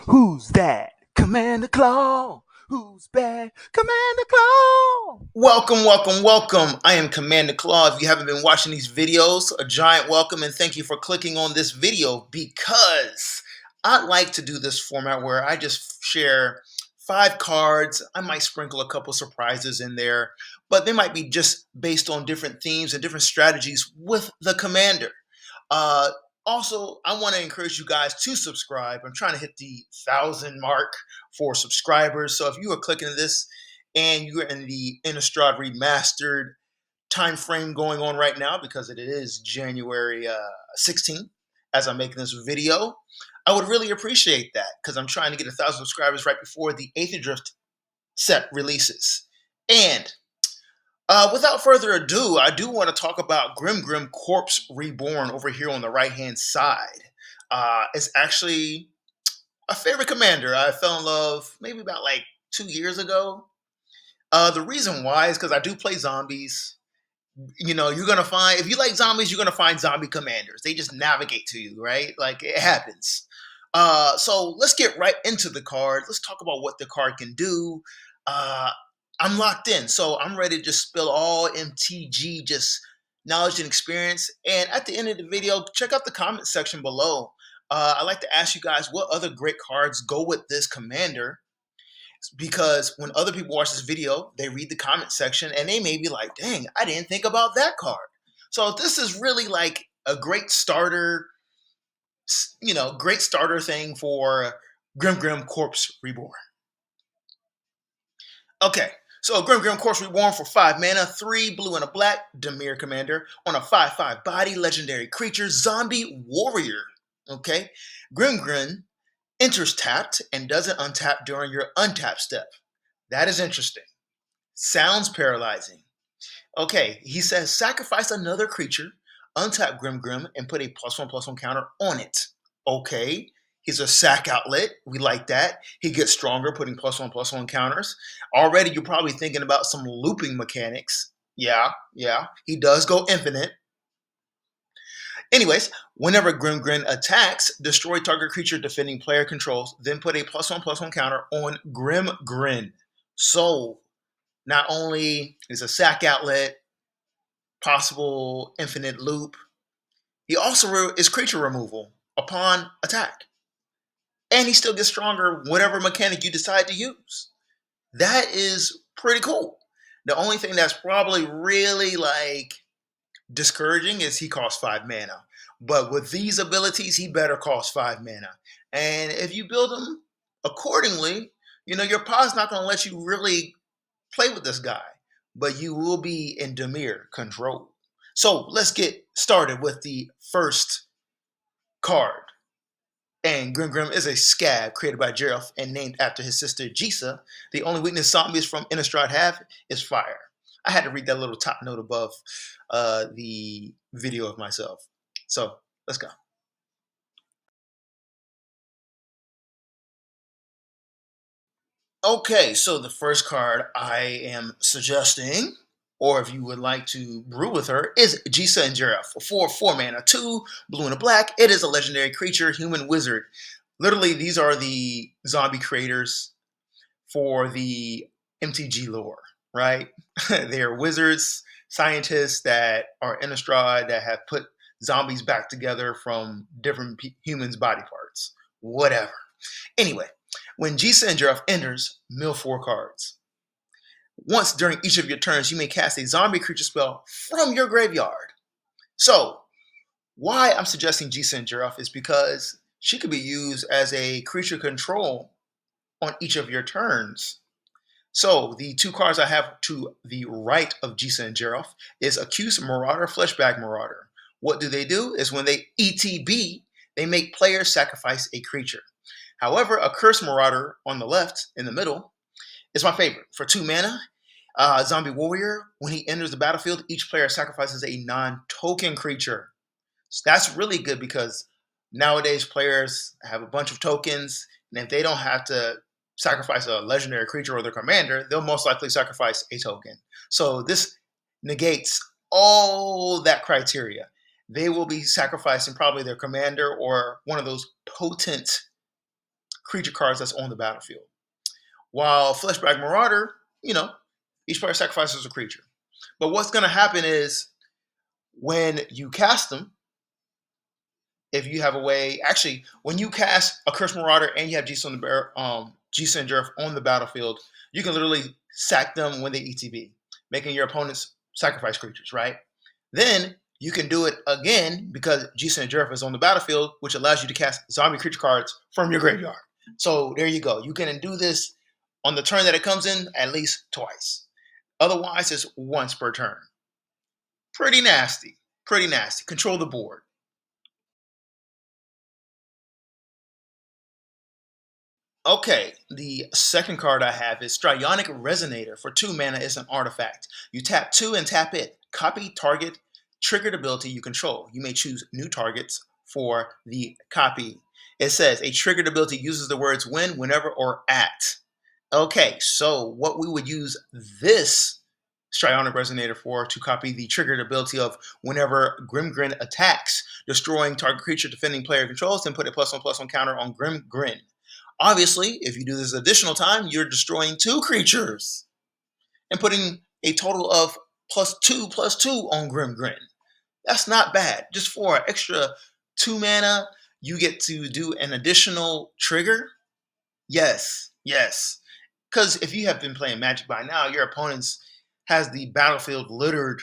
Who's that? Commander Claw. Who's bad? Commander Claw. Welcome. I am Commander Claw. If you haven't been watching these videos, a giant welcome and thank you for clicking on this video because I like to do this format where I just share 5 cards. I might sprinkle a couple surprises in there, but they might be just based on different themes and different strategies with the commander. Uh, Also, I want to encourage you guys to subscribe. I'm trying to hit the 1,000 mark for subscribers. So if you are clicking this and you're in the Innistrad Remastered time frame going on right now, because it is January 16th as I'm making this video, I would really appreciate that because I'm trying to get 1,000 subscribers right before the Aether Drift set releases. And without further ado, I do want to talk about Grimgrin Corpse-Reborn over here on the right-hand side. It's actually a favorite commander. I fell in love maybe about like 2 years ago. The reason why is because I do play zombies. You know, you're going to find, if you like zombies, you're going to find zombie commanders. They just navigate to you, right? Like, it happens. So let's get right into the card. Let's talk about what the card can do. Uh, I'm locked in, so I'm ready to just spill all MTG, just knowledge and experience. And at the end of the video, check out the comment section below. I'd like to ask you guys what other great cards go with this commander, because when other people watch this video, they read the comment section and they may be like, dang, I didn't think about that card. So this is really like a great starter, great starter thing for Grimgrin Corpse-Reborn. Okay, so Grimgrin Corpse-Reborn for 5 mana, 3 blue and a black, Dimir commander, on a 5/5 body, legendary creature, zombie warrior. Okay, Grimgrin enters tapped and doesn't untap during your untap step. That is interesting. Sounds paralyzing. Okay, he says sacrifice another creature, untap Grimgrin, and put a +1/+1 counter on it. Okay, he's a sack outlet. We like that. He gets stronger, putting +1/+1 counters. Already, you're probably thinking about some looping mechanics. Yeah. He does go infinite. Anyways, whenever Grimgrin attacks, destroy target creature defending player controls, then put a +1/+1 counter on Grimgrin. So, not only is a sack outlet, possible infinite loop, he also is creature removal upon attack. And he still gets stronger whatever mechanic you decide to use. That is pretty cool. The only thing that's probably really like discouraging is he costs 5 mana. But with these abilities, he better cost 5 mana. And if you build him accordingly, your pod's not going to let you really play with this guy, but you will be in Dimir control. So let's get started with the first card. And Grimgrin is a scab created by Geralf and named after his sister Gisa. The only weakness zombies from Innistrad have is fire. I had to read that little top note above the video of myself. So let's go. Okay, so the first card I am suggesting, or if you would like to brew with her, is Gisa and Geralf for 4 mana, 2 blue and a black. It is a legendary creature, human wizard. Literally, these are the zombie creators for the MTG lore, right? They are wizards, scientists that are Innistrad that have put zombies back together from different humans' body parts. Whatever. Anyway, when Gisa and Geralf enters, mill 4 cards. Once during each of your turns, you may cast a zombie creature spell from your graveyard. So, why I'm suggesting Gisa and Geralf is because she could be used as a creature control on each of your turns. So, the 2 cards I have to the right of Gisa and Geralf is Accused Marauder, Fleshbag Marauder. What do? Is when they ETB, they make players sacrifice a creature. However, a Cursed Marauder on the left, in the middle, is my favorite. For 2 mana, Zombie Warrior, when he enters the battlefield, each player sacrifices a non-token creature. So that's really good because nowadays players have a bunch of tokens, and if they don't have to sacrifice a legendary creature or their commander, they'll most likely sacrifice a token. So this negates all that criteria. They will be sacrificing probably their commander or one of those potent creature cards that's on the battlefield. While Fleshback Marauder, each player sacrifices a creature. But what's going to happen is when you cast them, if you have a way, actually, when you cast a Curse Marauder and you have Gisa and Geralf on the battlefield, you can literally sack them when they ETB, making your opponents sacrifice creatures, right? Then you can do it again because Gisa and Geralf is on the battlefield, which allows you to cast zombie creature cards from your graveyard. So there you go. You can do this on the turn that it comes in at least twice. Otherwise, it's once per turn. Pretty nasty. Pretty nasty. Control the board. Okay, the second card I have is Strionic Resonator. For 2 mana, it's an artifact. You tap 2 and tap it. Copy target triggered ability you control. You may choose new targets for the copy. It says a triggered ability uses the words when, whenever, or at. Okay, so what we would use this Strionic Resonator for to copy the triggered ability of whenever Grimgrin attacks, destroying target creature defending player controls, then put a +1/+1 counter on Grimgrin. Obviously, if you do this additional time, you're destroying 2 creatures and putting a total of +2/+2 on Grimgrin. That's not bad. Just for an extra 2 mana, you get to do an additional trigger. Yes. Because if you have been playing Magic by now, your opponents has the battlefield littered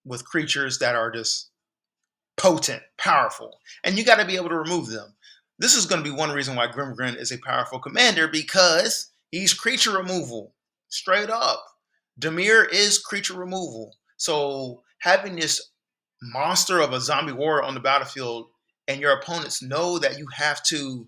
with creatures that are just potent, powerful, and you got to be able to remove them. This is going to be one reason why Grimgrin is a powerful commander, because he's creature removal. Straight up. Dimir is creature removal. So having this monster of a zombie warrior on the battlefield and your opponents know that you have to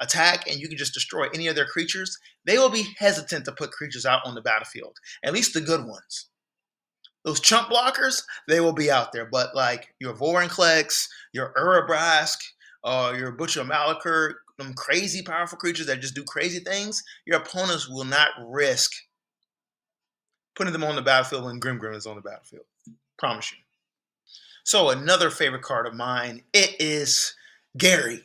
attack and you can just destroy any of their creatures, they will be hesitant to put creatures out on the battlefield. At least the good ones. Those chump blockers, they will be out there. But like your Vorinclex, your Urabrask, your Butcher Malachur, them crazy powerful creatures that just do crazy things, your opponents will not risk putting them on the battlefield when Grimgrin is on the battlefield. Promise you. So another favorite card of mine, it is Gary.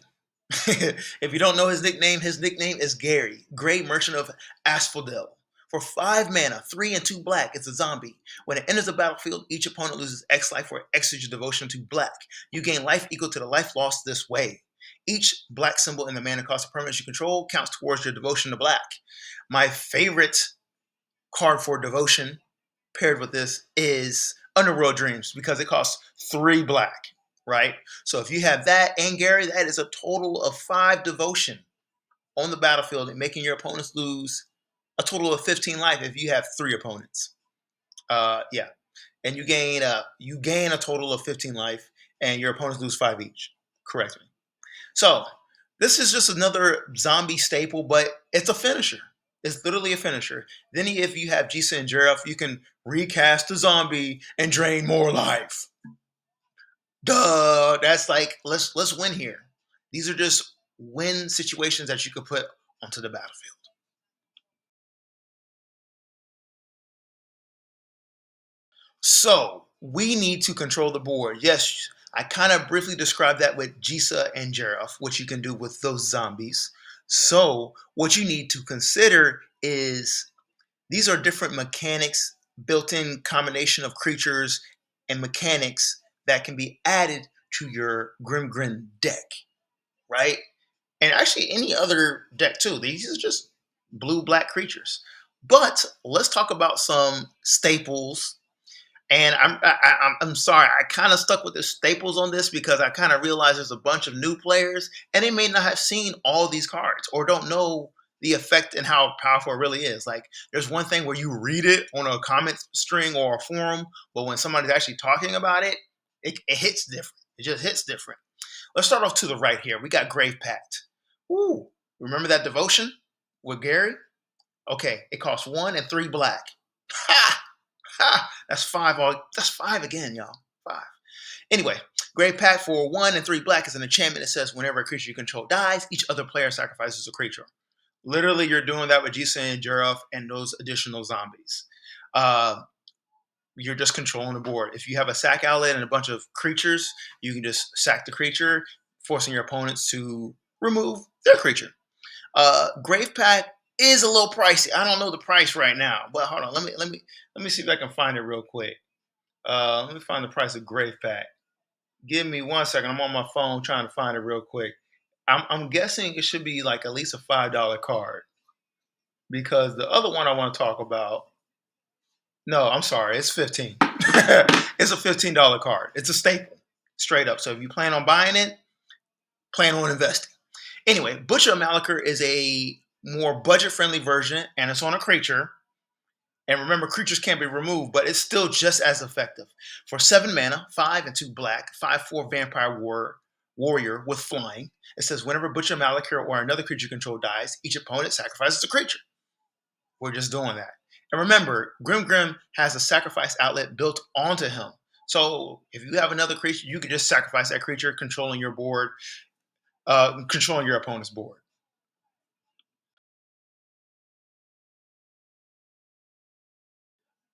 If you don't know his nickname is Gary, Grey Merchant of Asphodel. For 5 mana, 3 and 2 black, it's a zombie. When it enters the battlefield, each opponent loses X life for X your devotion to black. You gain life equal to the life lost this way. Each black symbol in the mana cost of permanents you control counts towards your devotion to black. My favorite card for devotion paired with this is Underworld Dreams, because it costs 3 black, right? So if you have that and Gary, that is a total of 5 devotion on the battlefield and making your opponents lose a total of 15 life if you have 3 opponents. Yeah. And you gain a total of 15 life and your opponents lose 5 each. Correct me. So this is just another zombie staple, but it's a finisher. It's literally a finisher. Then if you have Gisa and Geralf, you can recast the zombie and drain more life. Duh. That's like, let's win here. These are just win situations that you could put onto the battlefield. So we need to control the board. Yes, I kind of briefly described that with Gisa and Geralf, what you can do with those zombies. So what you need to consider is these are different mechanics, built-in combination of creatures and mechanics that can be added to your Grimgrin deck, right? And actually any other deck too. These are just blue-black creatures. But let's talk about some staples. And I'm sorry, I kind of stuck with the staples on this because I kind of realized there's a bunch of new players and they may not have seen all these cards or don't know the effect and how powerful it really is. Like, there's one thing where you read it on a comment string or a forum, but when somebody's actually talking about it, it hits different. It just hits different. Let's start off to the right here. We got Gravepact. Ooh, remember that devotion with Gary? Okay, it costs 1 and 3 black. Ha! Ha! That's 5 all. That's 5 again, y'all. 5. Anyway, Gravepact for 1 and 3 black is an enchantment that says whenever a creature you control dies, each other player sacrifices a creature. Literally, you're doing that with Gisa and Geralf and those additional zombies. You're just controlling the board. If you have a sack outlet and a bunch of creatures, you can just sack the creature, forcing your opponents to remove their creature. Gravepact is a little pricey. I don't know the price right now, but hold on. Let me see if I can find it real quick. Let me find the price of Gravepact. Give me 1 second. I'm on my phone trying to find it real quick. I'm guessing it should be like at least a $5 card because the other one I want to talk about. No, I'm sorry. It's 15. It's a $15 card. It's a staple, straight up. So if you plan on buying it, plan on investing. Anyway, Butcher of Malachor is a more budget-friendly version, and it's on a creature. And remember, creatures can't be removed, but it's still just as effective. For 7 mana, 5 and 2 black, 5/4 vampire warrior with flying. It says whenever Butcher of Malachor or another creature you control dies, each opponent sacrifices a creature. We're just doing that. And remember, Grimgrin has a sacrifice outlet built onto him. So if you have another creature, you can just sacrifice that creature, controlling your board, controlling your opponent's board.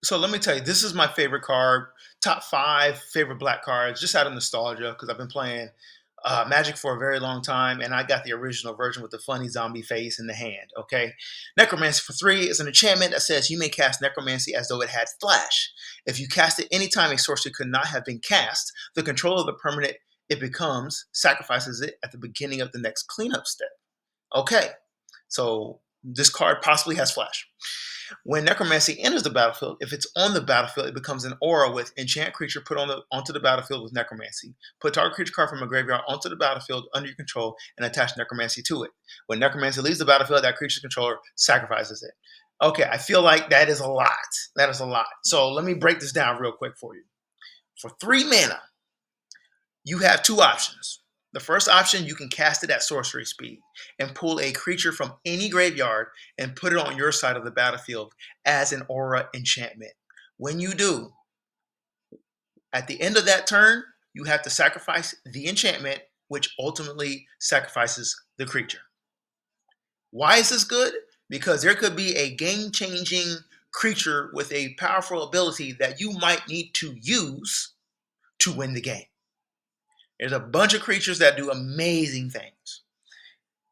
So let me tell you, this is my favorite card. Top 5 favorite black cards, just out of nostalgia, because I've been playing Magic for a very long time, and I got the original version with the funny zombie face in the hand. Okay, Necromancy for 3 is an enchantment that says you may cast Necromancy as though it had flash. If you cast it anytime a sorcery could not have been cast, the control of the permanent it becomes sacrifices it at the beginning of the next cleanup step. Okay, so this card possibly has flash. When Necromancy enters the battlefield, if it's on the battlefield, it becomes an aura with enchant creature put onto the battlefield with Necromancy. Put target creature card from a graveyard onto the battlefield under your control and attach Necromancy to it. When Necromancy leaves the battlefield, that creature's controller sacrifices it. Okay, I feel like that is a lot. That is a lot. So let me break this down real quick for you. For 3 mana, you have 2 options. The first option, you can cast it at sorcery speed and pull a creature from any graveyard and put it on your side of the battlefield as an aura enchantment. When you do, at the end of that turn, you have to sacrifice the enchantment, which ultimately sacrifices the creature. Why is this good? Because there could be a game-changing creature with a powerful ability that you might need to use to win the game. There's a bunch of creatures that do amazing things.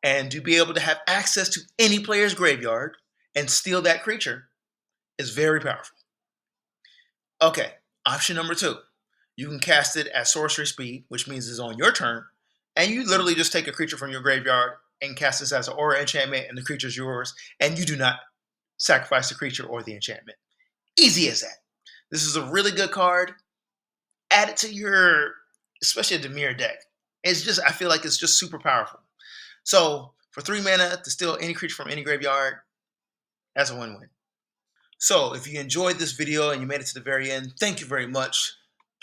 And to be able to have access to any player's graveyard and steal that creature is very powerful. Okay, option number 2. You can cast it at sorcery speed, which means it's on your turn, and you literally just take a creature from your graveyard and cast this as an aura enchantment, and the creature's yours, and you do not sacrifice the creature or the enchantment. Easy as that. This is a really good card. Add it to your, especially the mirror deck. It's just, I feel like it's just super powerful. So for 3 mana to steal any creature from any graveyard, that's a win-win. So if you enjoyed this video and you made it to the very end, thank you very much.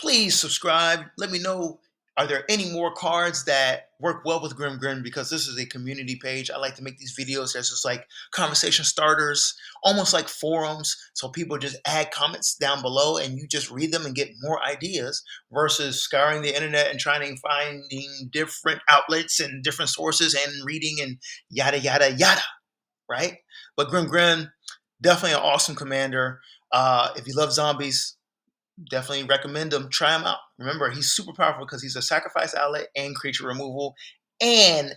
Please subscribe. Let me know, are there any more cards that work well with Grimgrin, because this is a community page. I like to make these videos as just like conversation starters, almost like forums. So people just add comments down below and you just read them and get more ideas versus scouring the internet and trying to finding different outlets and different sources and reading and yada, yada, yada, right? But Grimgrin, definitely an awesome commander. If you love zombies, definitely recommend him. Try him out. Remember, he's super powerful because he's a sacrifice outlet and creature removal and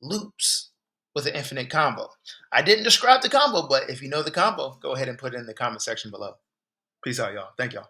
loops with an infinite combo. I didn't describe the combo, but if you know the combo, go ahead and put it in the comment section below. Peace out, y'all. Thank y'all.